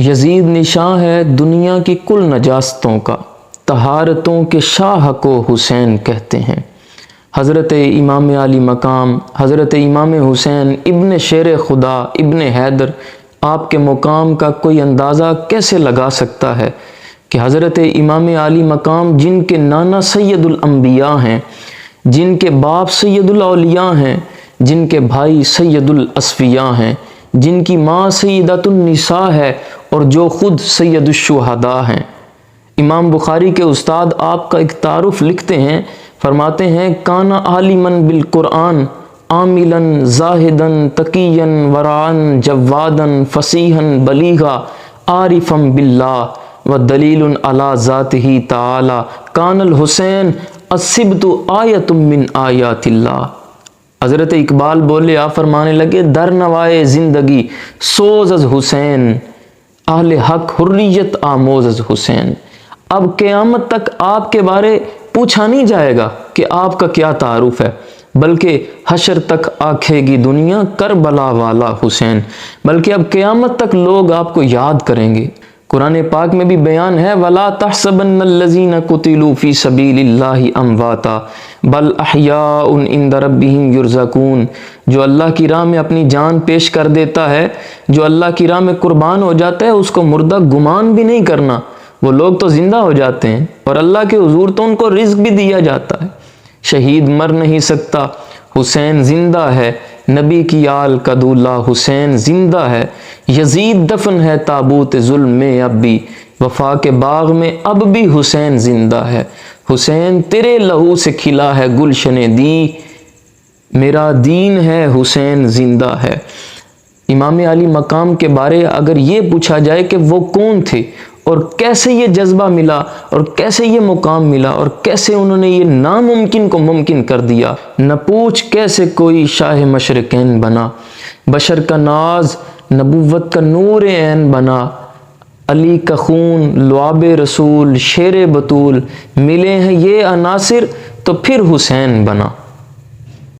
یزید نشاں ہے دنیا کی کل نجاستوں کا، طہارتوں کے شاہ کو حسین کہتے ہیں۔ حضرت امام علی مقام حضرت امام حسین ابن شیر خدا ابن حیدر، آپ کے مقام کا کوئی اندازہ کیسے لگا سکتا ہے کہ حضرت امام علی مقام جن کے نانا سید الانبیاء ہیں، جن کے باپ سید الاولیاء ہیں، جن کے بھائی سید الاصفیاء ہیں، جن کی ماں سیدۃ النساء ہے اور جو خود سید الشہداء ہیں۔ امام بخاری کے استاد آپ کا ایک تعارف لکھتے ہیں، فرماتے ہیں کانا عالما بالقرآن عاملا زاہدا تقیا ورعا جوادا فصیحا بلیغا عارفا باللہ ودلیل علی ذاتہ تعالی کان الحسین السبت آیۃ من آیات اللہ۔ حضرت اقبال بولے، آپ فرمانے لگے در نوائے زندگی سوز از حسین، اہل حق حریت آموز از حسین۔ اب قیامت تک آپ کے بارے پوچھا نہیں جائے گا کہ آپ کا کیا تعارف ہے، بلکہ حشر تک آکھے گی دنیا کربلا والا حسین، بلکہ اب قیامت تک لوگ آپ کو یاد کریں گے۔ قرآن پاک میں بھی بیان ہے وَلَا تَحْسَبَنَّ الَّذِينَ قُتِلُوا فِي سَبِيلِ اللَّهِ أَمْوَاتًا بَلْ أَحْيَاءٌ عِندَ رَبِّهِمْ يُرْزَقُونَ۔ جو اللہ کی راہ میں اپنی جان پیش کر دیتا ہے، جو اللہ کی راہ میں قربان ہو جاتا ہے، اس کو مردہ گمان بھی نہیں کرنا، وہ لوگ تو زندہ ہو جاتے ہیں اور اللہ کے حضور تو ان کو رزق بھی دیا جاتا ہے۔ شہید مر نہیں سکتا، حسین زندہ ہے، نبی کی آل کا دولہ حسین زندہ ہے، یزید دفن ہے تابوت ظلم میں اب بھی، وفا کے باغ میں اب بھی حسین زندہ ہے۔ حسین تیرے لہو سے کھلا ہے گلشن دی، میرا دین ہے حسین زندہ ہے۔ امام علی مقام کے بارے اگر یہ پوچھا جائے کہ وہ کون تھے اور کیسے یہ جذبہ ملا اور کیسے یہ مقام ملا اور کیسے انہوں نے یہ ناممکن کو ممکن کر دیا، نہ پوچھ کیسے کوئی شاہ مشرقین بنا، بشر کا ناز نبوت کا نور عین بنا، علی کا خون لعاب رسول شیر بطول، ملے ہیں یہ عناصر تو پھر حسین بنا۔